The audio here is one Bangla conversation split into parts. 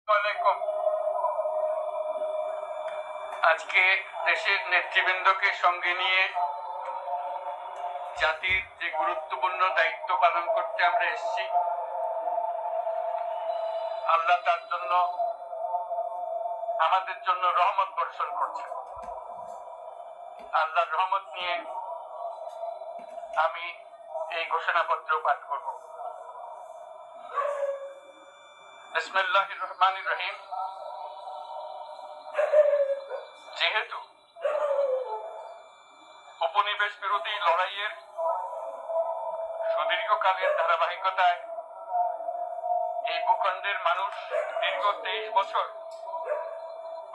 আলাইকুম। আজকে দেশের নেতৃবৃন্দকে সঙ্গে নিয়ে জাতির যে গুরুত্বপূর্ণ দায়িত্ব পালন করতে আমরা এসেছি, আল্লাহ তার জন্য আমাদের জন্য রহমত বর্ষণ করছেন। আল্লাহর রহমত নিয়ে আমি এই ঘোষণাপত্র পাঠ করব। বিসমিল্লাহির রহমানির রহিম। যেহেতু উপনিবেশ বিরোধী লড়াইয়ের সুদীর্ঘকালের ধারাবাহিকতায় এই ভূখণ্ডের মানুষ দীর্ঘ 23 বছর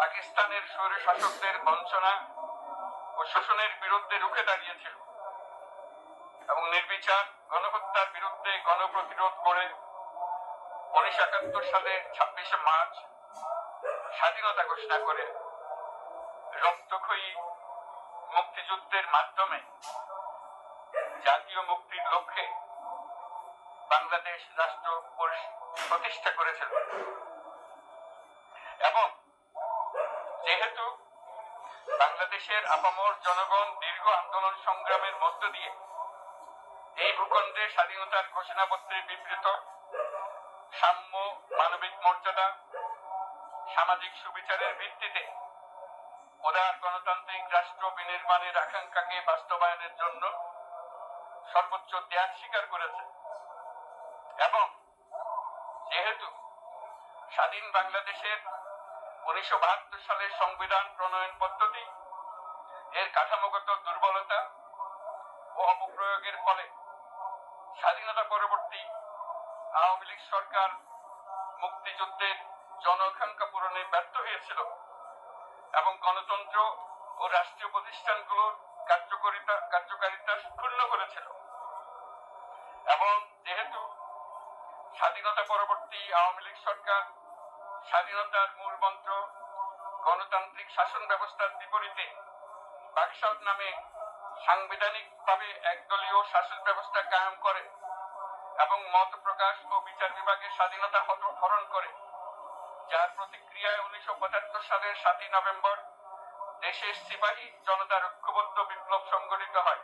পাকিস্তানের স্বৈর শাসকদের বঞ্চনা ও শোষণের বিরুদ্ধে রুখে দাঁড়িয়েছিল এবং নির্বিচার গণহত্যার বিরুদ্ধে গণপ্রতিরোধ করে 1971 সালে 26শে মার্চ স্বাধীনতা ঘোষণা করে রক্তক্ষয়ী মুক্তিযুদ্ধের মাধ্যমে জাতীয় মুক্তির লক্ষ্যে বাংলাদেশ রাষ্ট্র প্রতিষ্ঠা করেছিল। এবং যেহেতু বাংলাদেশের আপামর জনগণ দীর্ঘ আন্দোলন সংগ্রামের মধ্য দিয়ে এই ভূখণ্ডে স্বাধীনতার ঘোষণাপত্রে বিবৃত সাম্য, মানবিক মর্যাদা, সামাজিক সুবিচারের ভিত্তিতে উদার গণতান্ত্রিক রাষ্ট্র বিনির্মাণের আকাঙ্ক্ষাকে বাস্তবায়নের জন্য সর্বোচ্চ ত্যাগ স্বীকার করেছে। এবং যেহেতু স্বাধীন বাংলাদেশের 1972 সালের সংবিধান প্রণয়ন পদ্ধতি এর কাঠামোগত দুর্বলতা ও অপপ্রয়োগের ফলে স্বাধীনতা পরবর্তী আওয়ামী লীগ সরকার মুক্তিযুদ্ধের জনআকাঙ্ক্ষা পূরণে ব্যর্থ হয়েছিল এবং গণতন্ত্র ও রাষ্ট্রীয় প্রতিষ্ঠানগুলোর কার্যকারিতা ক্ষুণ্ণ করেছিল। এবং যেহেতু স্বাধীনতা পরবর্তী আওয়ামী লীগ সরকার স্বাধীনতার মূল মন্ত্র গণতান্ত্রিক শাসন ব্যবস্থার বিপরীতে বাকশাল নামে সাংবিধানিকভাবে একদলীয় শাসন ব্যবস্থা কায়েম করে এবং মত প্রকাশ ও বিচার বিভাগের স্বাধীনতা হরণ করে, যার প্রতিক্রিয়ায় 1975 সালের 7ই নভেম্বর দেশের সিপাহী জনতার ঐক্যবদ্ধ বিপ্লব সংগঠিত হয়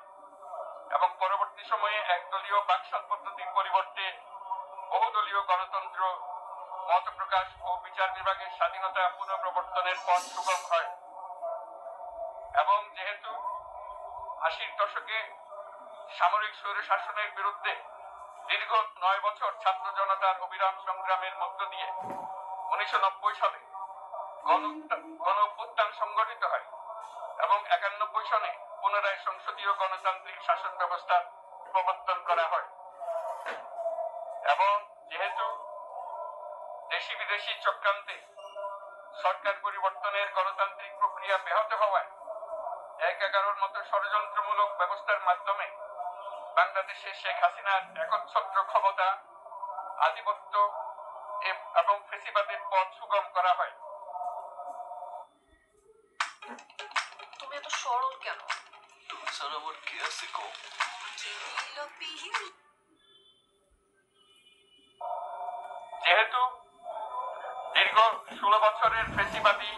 এবং পরবর্তী সময়ে একদলীয় বাকশাল পদ্ধতির পরিবর্তে বহুদলীয় গণতন্ত্র, মত প্রকাশ ও বিচার বিভাগের স্বাধীনতা পুনঃপ্রবর্তনের পথ সুগম হয়। এবং যেহেতু 80-র দশকে সামরিক স্বৈর শাসনের বিরুদ্ধে দীর্ঘ 9 বছর ছাত্র জনতার অবিরাম সংগ্রামের মধ্য দিয়ে 1990 সালে গণ অভ্যুত্থান সংগঠিত হয় এবং 91 সনে পুনরায় সংসদীয় গণতান্ত্রিক শাসন ব্যবস্থা প্রবর্তন করা হয়। এবং যেহেতু দেশি বিদেশি চক্রান্তে সরকার পরিবর্তনের গণতান্ত্রিক প্রক্রিয়া ব্যাহত হওয়ায় 11-র মতো ষড়যন্ত্রমূলক ব্যবস্থার মাধ্যমে বাংলাদেশে শেখ হাসিনার একচ্ছত্র ক্ষমতা, আধিপত্য এবং ফ্যাসিবাদের পথ সুগম করা হয়। তুমি এত সরল কেন? যেহেতু দীর্ঘ 16 বছরের ফ্যাসিবাদী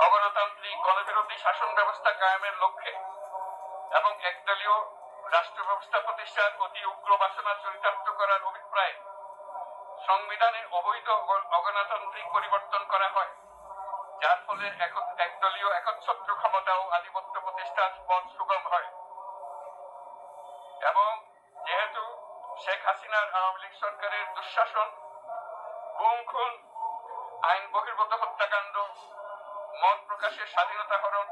অগণতান্ত্রিক গণবিরোধী শাসন ব্যবস্থা কায়েমের লক্ষ্যে এবং একদলীয় রাষ্ট্র ব্যবস্থা প্রতিষ্ঠার অতি উগ্র বাসনা চরিতার্থ করার অভিপ্রায়ে সংবিধানে অবৈধ অগণতান্ত্রিক পরিবর্তন করা হয়, যার ফলে একদলীয় একচ্ছত্র ক্ষমতা ও আধিপত্য প্রতিষ্ঠার পথ সুগম হয়। এবং যেহেতু শেখ হাসিনার আওয়ামী লীগ সরকারের দুঃশাসন, গুম খুন, আইন বহির্ভূত হত্যাকাণ্ড, মত প্রকাশের স্বাধীনতা হরণ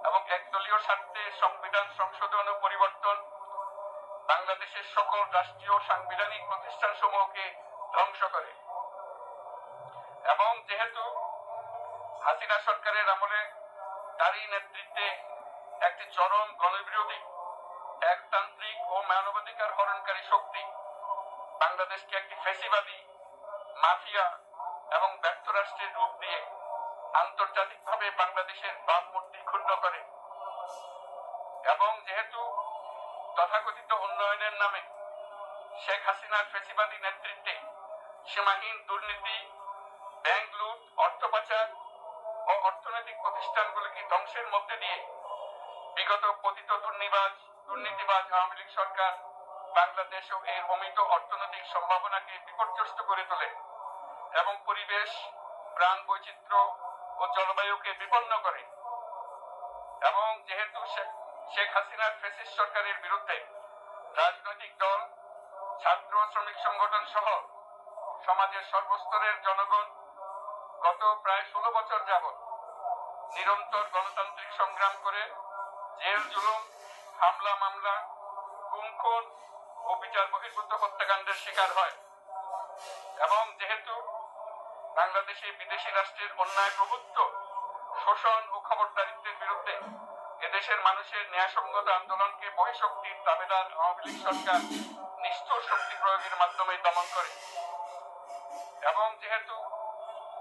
এবং একদলীয় স্বার্থে সংবিধান সংশোধন ও পরিবর্তন বাংলাদেশের সকল রাষ্ট্রীয় সাংবিধানিক প্রতিষ্ঠান সমূহকে ধ্বংস করে। এবং যেহেতু হাসিনা সরকারের আমলে তারই নেতৃত্বে একটি চরম গণবিরোধী, একতান্ত্রিক ও মানবাধিকার হরণকারী শক্তি বাংলাদেশকে একটি ফ্যাসিবাদী, মাফিয়া এবং ব্যর্থ রাষ্ট্রের রূপ দিয়ে আন্তর্জাতিকভাবে বাংলাদেশের ভাবমূর্তি ক্ষুণ্ণ করে। এবং যেহেতু তথাকথিত উন্নয়নের নামে শেখ হাসিনার ফ্যাসিবাদী নেতৃত্বে সীমাহীন দুর্নীতি, ব্যাংক অর্থনৈতিক প্রতিষ্ঠানগুলিকে ধ্বংসের মধ্যে দিয়ে বিগত পতিত দুর্নীতিবাজ আওয়ামী লীগ সরকার বাংলাদেশ ও এর অমিত অর্থনৈতিক সম্ভাবনাকে বিপর্যস্ত করে তোলে এবং পরিবেশ, প্রাণ বৈচিত্র্য ও জলবায়ুকে বিপন্ন করে। এবং যেহেতু শেখ হাসিনার ফ্যাসিস্ট সরকারের বিরুদ্ধে রাজনৈতিক দল, ছাত্র শ্রমিক সংগঠন সহ সমাজের সর্বস্তরের জনগণ গত প্রায় 16 বছর যাবৎ নিরন্তর গণতান্ত্রিক সংগ্রাম করে জেল জুলুম, হামলা মামলা, গুম খুন ও বিচার বহির্ভূত হত্যাকাণ্ডের শিকার হয়। এবং যেহেতু বাংলাদেশে বিদেশি রাষ্ট্রের অন্যায় প্রভুত্ব, শোষণ ও খবরদারিত্বের বিরুদ্ধে এদেশের মানুষের ন্যায়সঙ্গত আন্দোলনকে বহিঃশক্তির দাবেদার আওয়ামী লীগ সরকার নিষ্ঠুর শক্তি প্রয়োগের মাধ্যমে দমন করে। এবং যেহেতু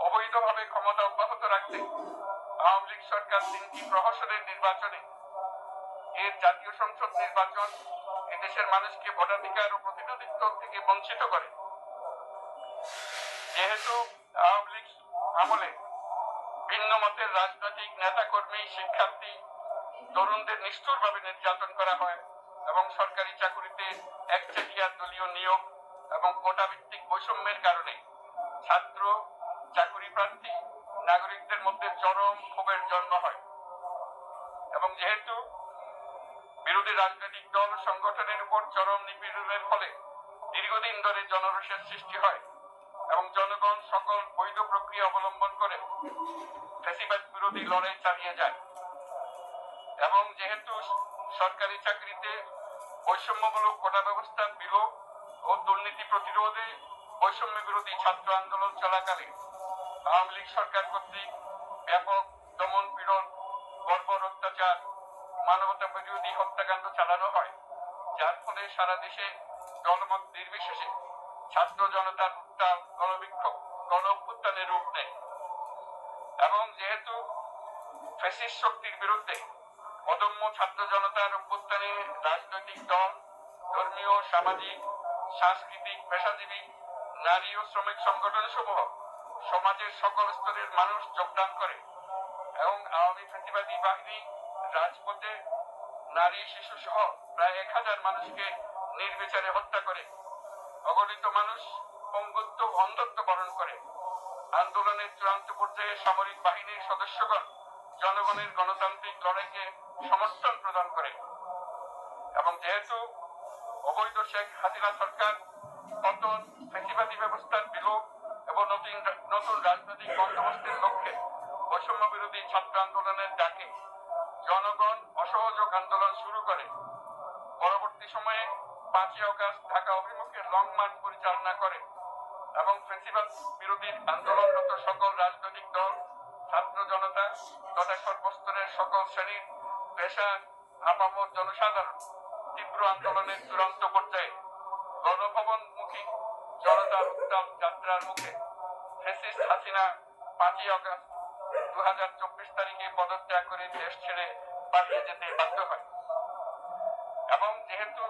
অবৈধভাবে ক্ষমতা অব্যাহত রাখতে আওয়ামী লীগ সরকার 3টি প্রহসনের নির্বাচনে এর জাতীয় সংসদ নির্বাচন এদেশের মানুষকে ভোটাধিকার ও প্রতিনিধিত্ব থেকে বঞ্চিত করে। যেহেতু আওয়ামী লীগ আমলে ভিন্ন মতের রাজনৈতিক নেতাকর্মী, শিক্ষার্থী, তরুণদের নিষ্ঠুরভাবে নির্যাতন করা হয় এবং সরকারি চাকুরিতে একচেটিয়া দলীয় নিয়োগ এবং কোটা ভিত্তিক বৈষম্যের কারণে ছাত্র, চাকুরি প্রার্থী, নাগরিকদের মধ্যে চরম ক্ষোভের জন্ম হয়। এবং যেহেতু বিরোধী রাজনৈতিক দল সংগঠনের উপর চরম নিপীড়নের ফলে দীর্ঘদিন ধরে জনরোষের সৃষ্টি হয় এবং জনগণ সকল বৈধ প্রক্রিয়া অবলম্বন করে ফ্যাসিবাদ বিরোধী লড়াই চালিয়ে যায়। এবং যেহেতু সরকারি চাকরিতে বৈষম্যমূলক কোটা ব্যবস্থার বিলোপ ও দুর্নীতি প্রতিরোধে বৈষম্য বিরোধী ছাত্র আন্দোলন চলাকালে আওয়ামী লীগ সরকার কর্তৃক ব্যাপক দমন পীড়ন, বর্বর অত্যাচার, মানবতা বিরোধী হত্যাকাণ্ড চালানো হয়, যার ফলে সারা দেশে জনমত নির্বিশেষে ছাত্র জনতার উত্তাল গণবিক্ষোভ গণ অভ্যুত্থানের রূপ নেয়। এবং যেহেতু ফ্যাসিস্ট শক্তির বিরুদ্ধে অদম্য ছাত্র জনতার অভ্যুত্থানে রাজনৈতিক দল, ধর্মীয়, সামাজিক, সাংস্কৃতিক, পেশাজীবী, নারী ও শ্রমিক সংগঠন সমূহ সমাজের সকল স্তরের মানুষ যোগদান করে এবং আওয়ামী ফ্যাসিবাদী বাহিনী রাজপথে নারী, শিশু সহ প্রায় 1000 মানুষকে নির্বিচারে হত্যা করে, অগণিত মানুষ পঙ্গুত্ব ও অন্ধত্ব বরণ করে। আন্দোলনের চূড়ান্ত পর্যায়ে সামরিক বাহিনীর সদস্যগণ জনগণের গণতান্ত্রিক লড়াইকে সমর্থন প্রদান করে। এবং যেহেতু অবৈধ শেখ হাসিনা সরকার পতন, ফ্যাসিবাদী ব্যবস্থার বিলোপ এবং নতুন রাজনৈতিক বন্দোবস্তের লক্ষ্যে বৈষম্য বিরোধী ছাত্র আন্দোলনের ডাকে জনগণ অসহযোগ আন্দোলন শুরু করে। পরবর্তী সময়ে 5ই আগস্ট ঢাকা অভিমুখে লং মার্চ পরিচালনা করে এবং ফ্যাসিবাদ বিরোধী আন্দোলনরত সকল রাজনৈতিক দল, ছাত্র জনতা তথা সর্বস্তরের সকল শ্রেণীর পেশা, আপামর জনসাধারণ তীব্র আন্দোলনের চূড়ান্ত পর্যায়ে গণভবনমুখী জনতার উত্তাল যাত্রার মুখে ফ্যাসিস্ট হাসিনা 5ই আগস্ট 2024 তারিখে পদত্যাগ করে দেশ ছেড়ে পালিয়ে যেতে বাধ্য হয়। এবং যেহেতু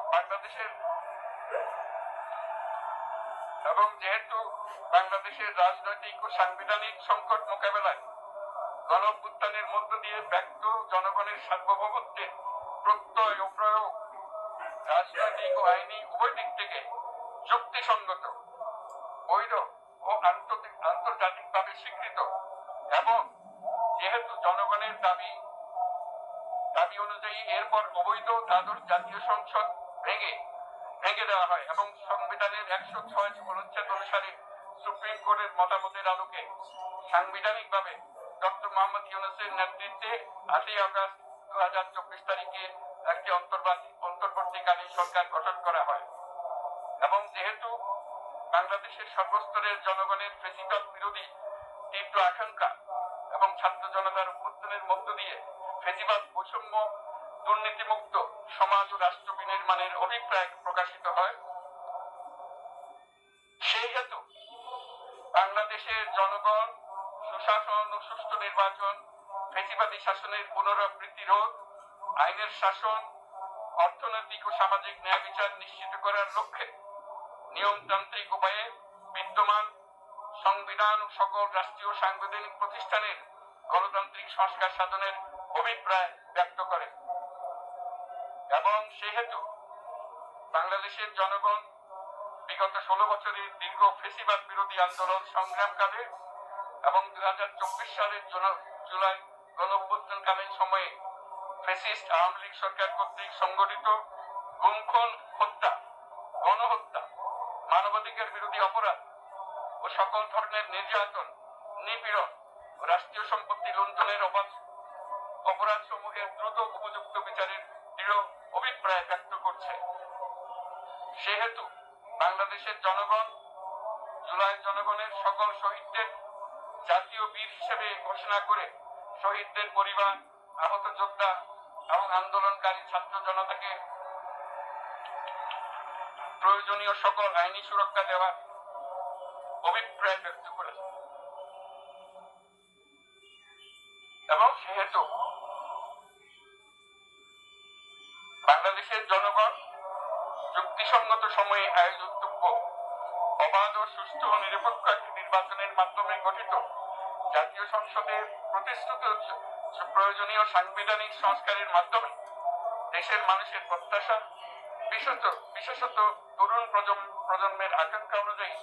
বাংলাদেশের রাজনৈতিক ও সাংবিধানিক সংকট মোকাবেলায় গণ অভ্যুত্থানের মধ্য দিয়ে ব্যক্ত জনগণের সার্বভৌমত্বের প্রত্যয় ও প্রয়োগ রাজনৈতিক ও আইনি উভয় দিক থেকে যুক্তিসঙ্গত, বৈধ ও আন্তর্জাতিকভাবে স্বীকৃত। এবং যেহেতু জনগণের দাবি অনুযায়ী এরপর অবৈধ দ্বাদশ জাতীয় সংসদ ভেঙে দেওয়া হয় এবং সংবিধানের 106 অনুচ্ছেদ অনুসারে সুপ্রিম কোর্টের মতামতের আলোকে সাংবিধানিকভাবে ডক্টর মোহাম্মদ ইউনূসের নেতৃত্বে 8ই আগস্ট 2024 তারিখে একটি অন্তর্বর্তীকালীন সরকার গঠন করা হয়। এবং যেহেতু বাংলাদেশের সর্বস্তরের জনগণের ফ্যাসিবাদ বিরোধী তীব্র আকাঙ্ক্ষা এবং ছাত্র জনতার অভ্যুত্থানের মধ্য দিয়ে ফ্যাসিবাদ, বৈষম্য, দুর্নীতিমুক্ত সমাজ ও রাষ্ট্র বিনির্মাণের অভিপ্রায় প্রকাশিত হয়, সেই হেতু বাংলাদেশের জনগণ সুশাসন ও সুষ্ঠু নির্বাচন, ফ্যাসিবাদী শাসনের পুনরাবৃত্তি রোধ, আইনের শাসন, অর্থনৈতিক ও সামাজিক ন্যায় বিচার নিশ্চিত করার লক্ষ্যে নিয়মতান্ত্রিক উপায়ে বিদ্যমান সংবিধান ও সকল রাষ্ট্রীয় সাংবিধানিক প্রতিষ্ঠানের গণতান্ত্রিক সংস্কার সাধনের অভিপ্রায় ব্যক্ত করে এবং সেহেতু বাংলাদেশের জনগণ বিগত 16 বছরের দীর্ঘ ফেসিবাদ বিরোধী আন্দোলন সংগ্রামকালে এবং 2024 সালের জুলাই গণঅভ্যুত্থানকালীন সময়ে ফ্যাসিস্ট আওয়ামী লীগ সরকার কর্তৃক সংগঠিত গুম-খুন, হত্যা, গণহত্যা, মানবাধিকার বিরোধী অপরাধ ও সকল ধরনের নির্যাতন, নিপীড়ন ও রাষ্ট্রীয় সম্পত্তি লুণ্ঠনের অপরাধ সমূহের দ্রুত উপযুক্ত বিচারের দৃঢ় অভিপ্রায় ব্যক্ত করছে। সেহেতু বাংলাদেশের জনগণ জুলাই জনগণের সকল শহীদদের জাতীয় বীর হিসেবে ঘোষণা করে শহীদদের পরিবার, আহত যোদ্ধা এবং আন্দোলনকারী ছাত্র জনতাকে প্রয়োজনীয় সকল আইনি সুরক্ষা দেওয়ার অভিপ্রায় ব্যক্ত করেছে এবং সেহেতু বাংলাদেশের জনগণ যুক্তিসঙ্গত সময়ে আয়োজিতব্য অবাধ ও সুষ্ঠু ও নিরপেক্ষ একটি নির্বাচনের মাধ্যমে গঠিত জাতীয় সংসদের প্রতিশ্রুত প্রয়োজনীয় সাংবিধানিক সংস্কারের মাধ্যমে দেশের মানুষের প্রত্যাশা, বিশেষত তরুণ প্রজন্মের আকাঙ্ক্ষা অনুযায়ী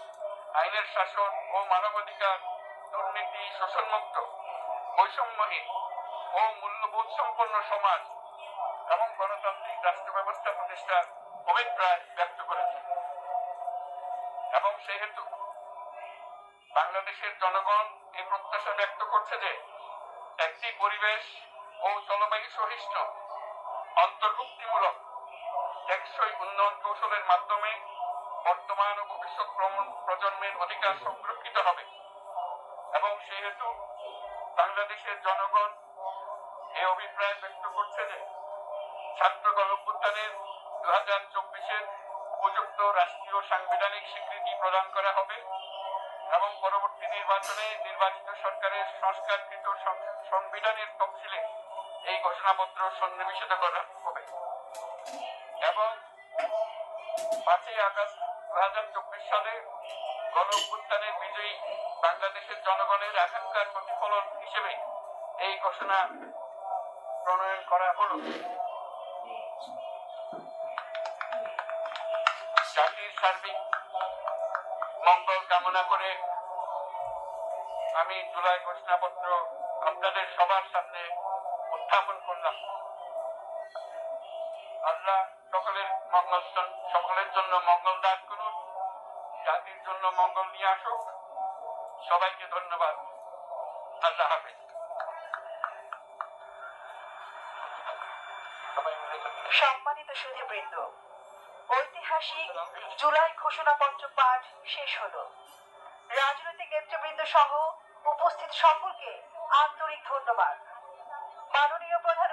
আইনের শাসন ও মানবাধিকার, দুর্নীতি, শোষণমুক্ত, বৈষম্যহীন ও মূল্যবোধ সম্পন্ন সমাজ এবং গণতান্ত্রিক রাষ্ট্র ব্যবস্থা প্রতিষ্ঠার অভিপ্রায় ব্যক্ত করেছে এবং সেহেতু বাংলাদেশের জনগণ এই প্রত্যাশা ব্যক্ত করছে যে একটি পরিবেশ ও জলবায়ু সহিষ্ণু, অন্তর্ভুক্তিমূলক, টেকসই উন্নয়ন কৌশলের মাধ্যমে বর্তমান ও ভবিষ্যৎ প্রজন্মের অধিকার সংরক্ষিত হবে এবং সেহেতু বাংলাদেশের জনগণ এই অভিপ্রায় ব্যক্ত করছে যে ছাত্র গণঅভ্যুত্থানের 2024-এর উপযুক্ত রাষ্ট্রীয় সাংবিধানিক স্বীকৃতি প্রদান করা হবে এবং পরবর্তী নির্বাচনে নির্বাচিত সরকারের সংস্কারকৃত সংবিধানের তফসিলে এই ঘোষণাপত্র সন্নিবেশিত করা হবে এবং 5 আগস্ট 2024 সালে গণঅভ্যুত্থানের বিজয়ী বাংলাদেশের জনগণের আকাঙ্ক্ষার প্রতিফলন হিসেবে এই ঘোষণা প্রণয়ন করা হলো। জাতির সার্বিক মঙ্গল কামনা করে আমি জুলাই ঘোষণাপত্র আপনাদের সবার সামনে উত্থাপন করলাম। আল্লাহ সকলের জন্য মঙ্গল দান করুন, জাতির জন্য মঙ্গল নিয়ে আসুক। সবাইকে ধন্যবাদ। আল্লাহ হাফেজ। সম্মানিত সুধীবৃন্দ, ঐতিহাসিক জুলাই ঘোষণাপত্র পাঠ শেষ হলো। রাজনৈতিক নেতৃবৃন্দ সহ উপস্থিত সকলকে আন্তরিক ধন্যবাদ। মাননীয় প্রধান